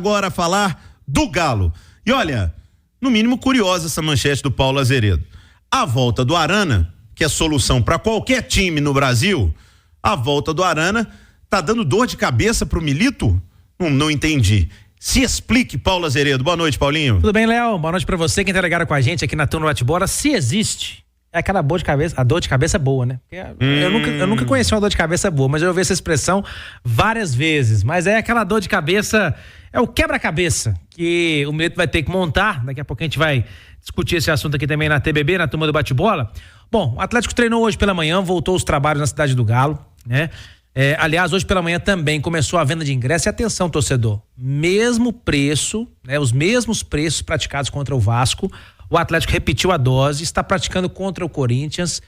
Agora falar do Galo. E olha, no mínimo curiosa essa manchete do Paulo Azeredo. A volta do Arana, que é solução para qualquer time no Brasil, a volta do Arana tá dando dor de cabeça pro Milito? Não entendi. Se explique, Paulo Azeredo. Boa noite, Paulinho. Tudo bem, Léo? Boa noite pra você, quem tá ligado com a gente aqui na Turma do Bate-Bola. Se existe, é aquela dor de cabeça, a dor de cabeça boa, né? Eu nunca conheci uma dor de cabeça boa, mas eu ouvi essa expressão várias vezes. Mas é aquela dor de cabeça, é o quebra-cabeça que o Milito vai ter que montar. Daqui a pouco a gente vai discutir esse assunto aqui também na TBB, na Turma do Bate-Bola. Bom, o Atlético treinou hoje pela manhã, voltou os trabalhos na Cidade do Galo, né? Aliás, hoje pela manhã também começou a venda de ingresso. E atenção, torcedor, mesmo preço, né, os mesmos preços praticados contra o Vasco, o Atlético repetiu a dose, está praticando contra o Corinthians.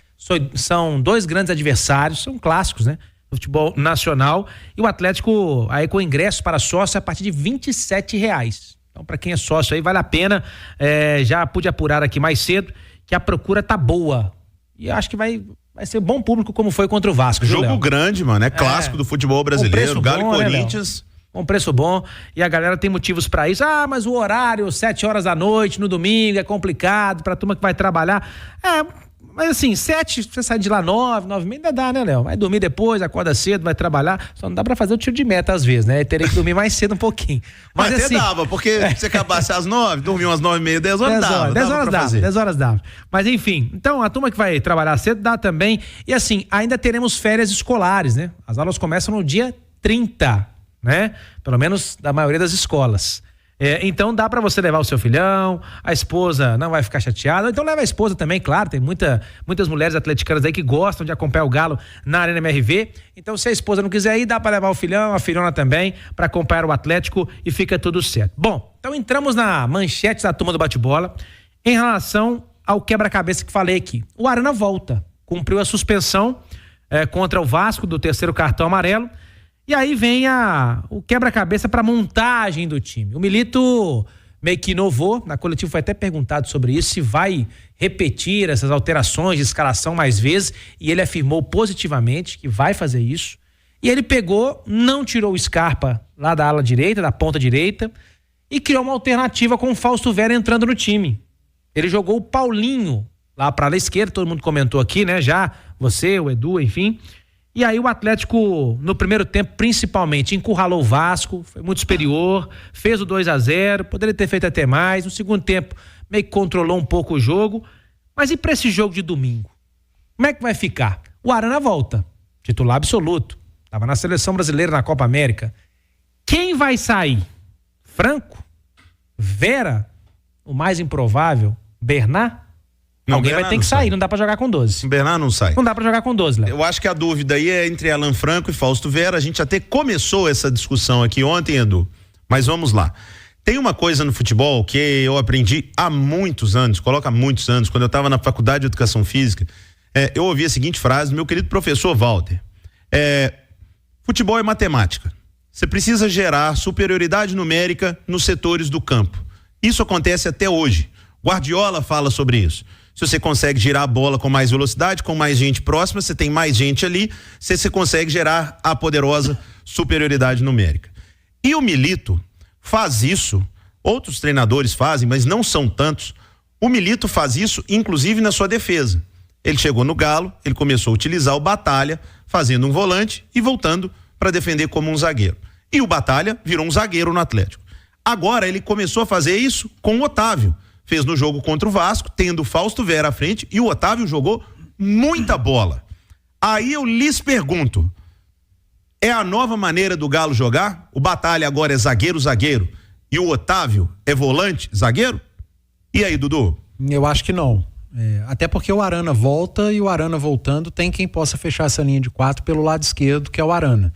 São dois grandes adversários, são clássicos, né, do futebol nacional. E o Atlético aí com ingresso para sócio a partir de R$27. Então, para quem é sócio aí, vale a pena. Já pude apurar aqui mais cedo que a procura tá boa. E acho que vai ser bom público, como foi contra o Vasco. Jogo Léo? Grande, mano. É clássico do futebol brasileiro. Galo e Corinthians. Um preço bom. E a galera tem motivos pra isso. Ah, mas o horário, 7 horas da noite, no domingo, é complicado pra turma que vai trabalhar. Mas assim, 7, você sai de lá 9, 9h30, ainda dá, né, Léo? Vai dormir depois, acorda cedo, vai trabalhar. Só não dá pra fazer o tiro de meta às vezes, né? Teria que dormir mais cedo um pouquinho. Mas até assim, dava, porque se acabasse às 9, dormir umas 9h30, 10 horas dava. 10 horas dava. Mas enfim, então a turma que vai trabalhar cedo dá também. E assim, ainda teremos férias escolares, né? As aulas começam no dia 30, né? Pelo menos da maioria das escolas. Então dá pra você levar o seu filhão, a esposa não vai ficar chateada, então leva a esposa também, claro, tem muitas mulheres atleticanas aí que gostam de acompanhar o Galo na Arena MRV, então se a esposa não quiser ir, dá pra levar o filhão, a filhona também, pra acompanhar o Atlético e fica tudo certo. Bom, então entramos na manchete da Turma do Bate-Bola em relação ao quebra-cabeça que falei aqui. O Arana volta, cumpriu a suspensão contra o Vasco do 3º cartão amarelo. E aí vem o quebra-cabeça para montagem do time. O Milito meio que inovou, na coletiva foi até perguntado sobre isso, se vai repetir essas alterações de escalação mais vezes, e ele afirmou positivamente que vai fazer isso. E ele pegou, não tirou o Scarpa lá da ala direita, da ponta direita, e criou uma alternativa com o Fausto Vera entrando no time. Ele jogou o Paulinho lá para a ala esquerda, todo mundo comentou aqui, né? Já você, o Edu, enfim. E aí o Atlético, no primeiro tempo, principalmente, encurralou o Vasco, foi muito superior, fez o 2-0, poderia ter feito até mais. No segundo tempo, meio que controlou um pouco o jogo. Mas e para esse jogo de domingo? Como é que vai ficar? O Arana volta, titular absoluto, estava na seleção brasileira na Copa América. Quem vai sair? Franco? Vera? O mais improvável? Bernard? Não, alguém vai ter que sair, não dá pra jogar com 12. Bernard não sai. Não dá pra jogar com 12, Léo. Eu acho que a dúvida aí é entre Alan Franco e Fausto Vera. A gente até começou essa discussão aqui ontem, Edu. Mas vamos lá. Tem uma coisa no futebol que eu aprendi há muitos anos, coloca muitos anos, quando eu estava na Faculdade de Educação Física, eu ouvi a seguinte frase do meu querido professor Walter. Futebol é matemática. Você precisa gerar superioridade numérica nos setores do campo. Isso acontece até hoje. Guardiola fala sobre isso. Se você consegue girar a bola com mais velocidade, com mais gente próxima, você tem mais gente ali, você consegue gerar a poderosa superioridade numérica. E o Milito faz isso, outros treinadores fazem, mas não são tantos. O Milito faz isso, inclusive na sua defesa. Ele chegou no Galo, ele começou a utilizar o Batalha, fazendo um volante e voltando para defender como um zagueiro. E o Batalha virou um zagueiro no Atlético. Agora ele começou a fazer isso com o Otávio. Fez no jogo contra o Vasco, tendo o Fausto Vera à frente, e o Otávio jogou muita bola. Aí eu lhes pergunto, é a nova maneira do Galo jogar? O Batalha agora é zagueiro, e o Otávio é volante, zagueiro? E aí, Dudu? Eu acho que não. Até porque o Arana volta, e o Arana voltando tem quem possa fechar essa linha de 4 pelo lado esquerdo, que é o Arana.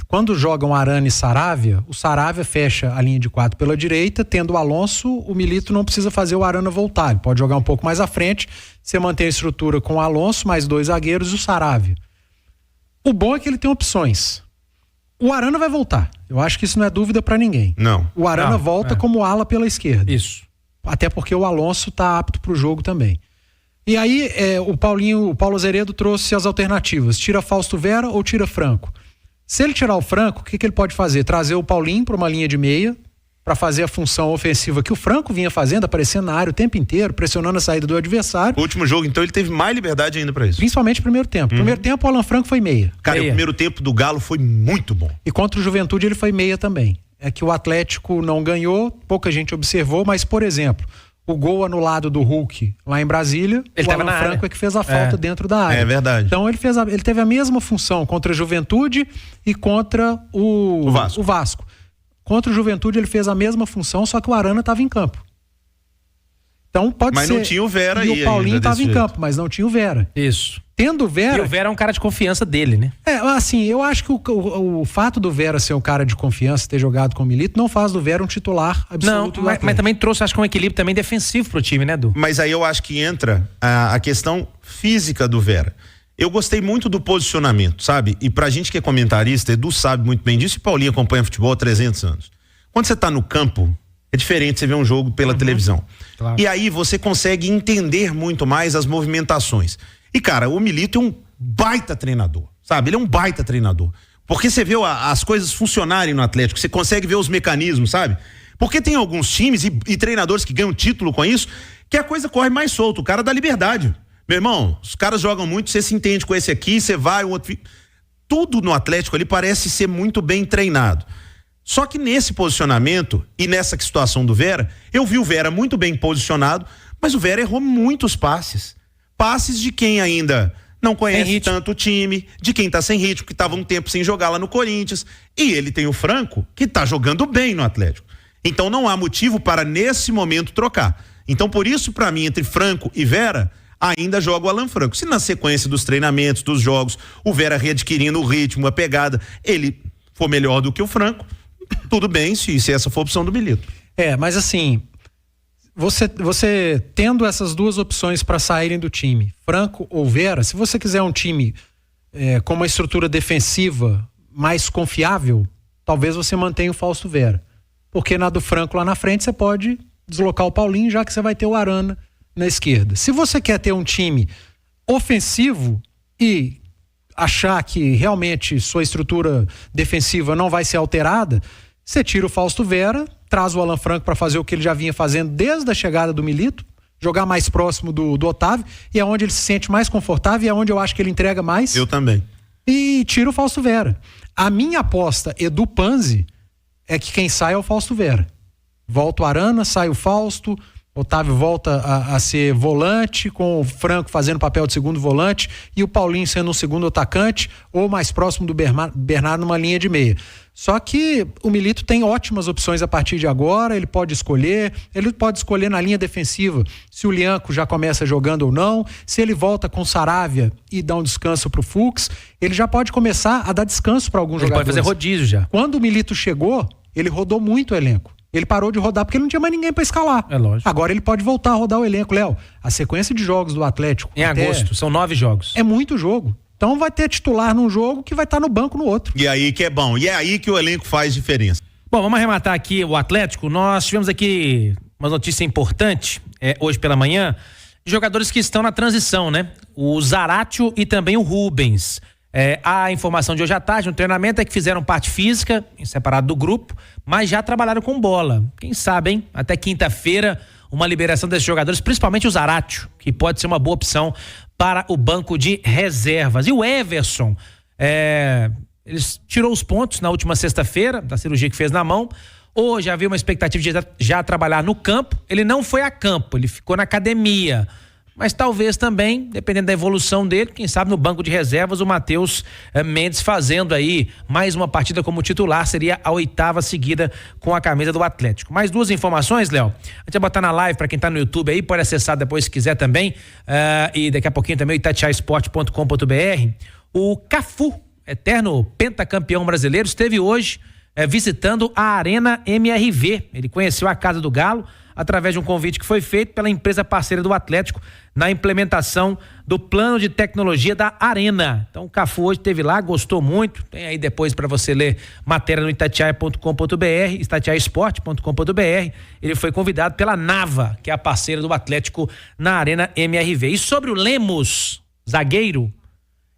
Quando jogam Arana e Saravia, o Saravia fecha a linha de 4 pela direita, tendo o Alonso, o Milito não precisa fazer o Arana voltar, ele pode jogar um pouco mais à frente, você mantém a estrutura com o Alonso, mais 2 zagueiros e o Saravia. O bom é que ele tem opções. O Arana vai voltar, eu acho que isso não é dúvida pra ninguém. Não. O Arana volta como ala pela esquerda. Isso. Até porque o Alonso tá apto pro jogo também. E aí o Paulo Azeredo trouxe as alternativas, tira Fausto Vera ou tira Franco? Se ele tirar o Franco, o que ele pode fazer? Trazer o Paulinho para uma linha de meia, para fazer a função ofensiva que o Franco vinha fazendo, aparecendo na área o tempo inteiro, pressionando a saída do adversário. O último jogo, então, ele teve mais liberdade ainda para isso. Principalmente no primeiro tempo. Primeiro tempo, o Alan Franco foi meia. Cara, o primeiro tempo do Galo foi muito bom. E contra o Juventude ele foi meia também. É que o Atlético não ganhou, pouca gente observou, mas, por exemplo, o gol anulado do Hulk lá em Brasília, o Alan Franco é que fez a falta dentro da área. É verdade. Então ele teve a mesma função contra a Juventude e contra o Vasco. Contra o Juventude ele fez a mesma função, só que o Arana estava em campo. Então pode ser. Mas não tinha o Vera e o Paulinho estava em campo, mas não tinha o Vera. Isso. Tendo o Vera... E o Vera é um cara de confiança dele, né? Assim, eu acho que o fato do Vera ser um cara de confiança, ter jogado com o Milito, não faz do Vera um titular absoluto. Não, mas também trouxe, acho que um equilíbrio também defensivo pro time, né, Du? Mas aí eu acho que entra a questão física do Vera. Eu gostei muito do posicionamento, sabe? E pra gente que é comentarista, Edu sabe muito bem disso, e Paulinho acompanha futebol há 300 anos. Quando você tá no campo, é diferente você ver um jogo pela televisão. Claro. E aí você consegue entender muito mais as movimentações. E, cara, o Milito é um baita treinador, sabe? Ele é um baita treinador. Porque você vê as coisas funcionarem no Atlético, você consegue ver os mecanismos, sabe? Porque tem alguns times e treinadores que ganham título com isso, que a coisa corre mais solto, o cara dá liberdade. Meu irmão, os caras jogam muito, você se entende com esse aqui, você vai, o outro... Tudo no Atlético ali parece ser muito bem treinado. Só que nesse posicionamento e nessa situação do Vera, eu vi o Vera muito bem posicionado, mas o Vera errou muitos passes. Passes de quem ainda não conhece tanto o time, de quem tá sem ritmo, que tava um tempo sem jogar lá no Corinthians. E ele tem o Franco, que tá jogando bem no Atlético. Então não há motivo para, nesse momento, trocar. Então, por isso, para mim, entre Franco e Vera, ainda joga o Alan Franco. Se na sequência dos treinamentos, dos jogos, o Vera readquirindo o ritmo, a pegada, ele for melhor do que o Franco, tudo bem, se essa for a opção do Milito. Mas assim, você tendo essas duas opções para saírem do time, Franco ou Vera, se você quiser um time com uma estrutura defensiva mais confiável, talvez você mantenha o Fausto Vera. Porque na do Franco lá na frente você pode deslocar o Paulinho, já que você vai ter o Arana na esquerda. Se você quer ter um time ofensivo e achar que realmente sua estrutura defensiva não vai ser alterada, você tira o Fausto Vera, traz o Alan Franco para fazer o que ele já vinha fazendo desde a chegada do Milito, jogar mais próximo do Otávio, e é onde ele se sente mais confortável e é onde eu acho que ele entrega mais. Eu também. E tira o Fausto Vera. A minha aposta, Edu Panzi, é que quem sai é o Fausto Vera. Volta o Arana, sai o Fausto, Otávio volta a ser volante, com o Franco fazendo papel de segundo volante e o Paulinho sendo um segundo atacante ou mais próximo do Bernardo numa linha de meia. Só que o Milito tem ótimas opções a partir de agora, ele pode escolher na linha defensiva se o Lianco já começa jogando ou não, se ele volta com Saravia e dá um descanso pro Fux, ele já pode começar a dar descanso para alguns jogadores. Ele pode fazer rodízio já. Quando o Milito chegou, ele rodou muito o elenco. Ele parou de rodar porque não tinha mais ninguém para escalar. É lógico. Agora ele pode voltar a rodar o elenco. Léo, a sequência de jogos do Atlético... Em agosto, são 9 jogos. É muito jogo. Então vai ter titular num jogo que vai estar no banco no outro. E aí que é bom. E é aí que o elenco faz diferença. Bom, vamos arrematar aqui o Atlético. Nós tivemos aqui uma notícia importante hoje pela manhã, de jogadores que estão na transição, né? O Zaratio e também o Rubens. A informação de hoje à tarde, no treinamento, é que fizeram parte física, separado do grupo, mas já trabalharam com bola. Quem sabe, hein? Até quinta-feira, uma liberação desses jogadores, principalmente o Zaratio, que pode ser uma boa opção para o banco de reservas. E o Everson, ele tirou os pontos na última sexta-feira, da cirurgia que fez na mão. Hoje havia uma expectativa de já trabalhar no campo. Ele não foi a campo, ele ficou na academia. Mas talvez também, dependendo da evolução dele, quem sabe no banco de reservas, o Matheus Mendes fazendo aí mais uma partida como titular, seria a 8ª seguida com a camisa do Atlético. Mais 2 informações, Léo. A gente vai botar na live para quem tá no YouTube aí, pode acessar depois se quiser também, e daqui a pouquinho também o itatiaesporte.com.br. O Cafu, eterno pentacampeão brasileiro, esteve hoje visitando a Arena MRV. Ele conheceu a Casa do Galo através de um convite que foi feito pela empresa parceira do Atlético na implementação do plano de tecnologia da Arena. Então o Cafu hoje esteve lá, gostou muito. Tem aí depois para você ler matéria no itatiaia.com.br, itatiaesporte.com.br. Ele foi convidado pela Nava, que é a parceira do Atlético na Arena MRV. E sobre o Lemos, zagueiro,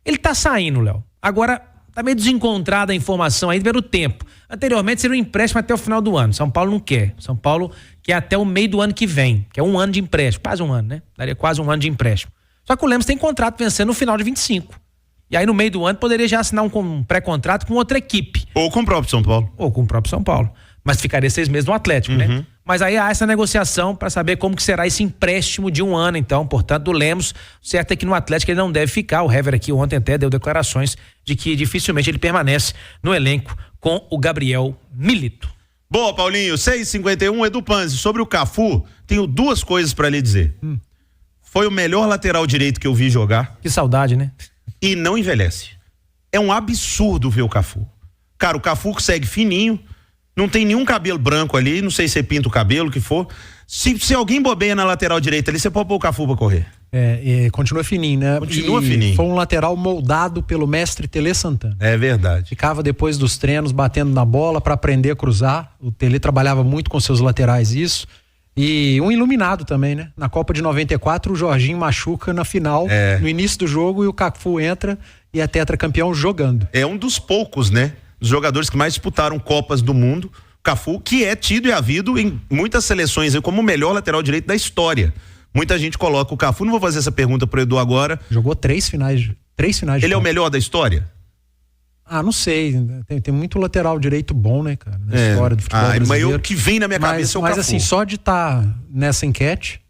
ele tá saindo, Léo. Agora, tá meio desencontrada a informação aí pelo tempo. Anteriormente seria um empréstimo até o final do ano. São Paulo não quer. São Paulo quer até o meio do ano que vem, que é 1 ano de empréstimo. Quase 1 ano, né? Daria quase 1 ano de empréstimo. Só que o Lemos tem contrato vencendo no final de 25. E aí no meio do ano poderia já assinar um pré-contrato com outra equipe. Ou com o próprio São Paulo. Ou com o próprio São Paulo. Mas ficaria 6 meses no Atlético, né? Mas aí há essa negociação para saber como que será esse empréstimo de 1 ano, então, portanto, do Lemos. O certo é que no Atlético ele não deve ficar. O Hever aqui ontem até deu declarações de que dificilmente ele permanece no elenco com o Gabriel Milito. Boa, Paulinho. 6h51, Edu Panzi. Sobre o Cafu, tenho 2 coisas para lhe dizer. Foi o melhor lateral direito que eu vi jogar. Que saudade, né? E não envelhece. É um absurdo ver o Cafu. Cara, o Cafu segue fininho, não tem nenhum cabelo branco ali, não sei se você pinta o cabelo, o que for. Se alguém bobeia na lateral direita ali, você pode pôr o Cafu pra correr. Continua fininho, né? Continua fininho. Foi um lateral moldado pelo mestre Tele Santana. É verdade. Ficava depois dos treinos batendo na bola para aprender a cruzar. O Tele trabalhava muito com seus laterais isso. E um iluminado também, né? Na Copa de 94, o Jorginho machuca na final, no início do jogo, e o Cafu entra e é tetracampeão jogando. É um dos poucos, né? Os jogadores que mais disputaram Copas do Mundo. Cafu, que é tido e havido em muitas seleções como o melhor lateral direito da história. Muita gente coloca o Cafu, não vou fazer essa pergunta pro Edu agora. Jogou 3 finais. Ele é o melhor da história? Ah, não sei. Tem muito lateral direito bom, né, cara? Na história do futebol brasileiro. Mas o que vem na minha cabeça é o Cafu. Mas assim, só de estar nessa enquete.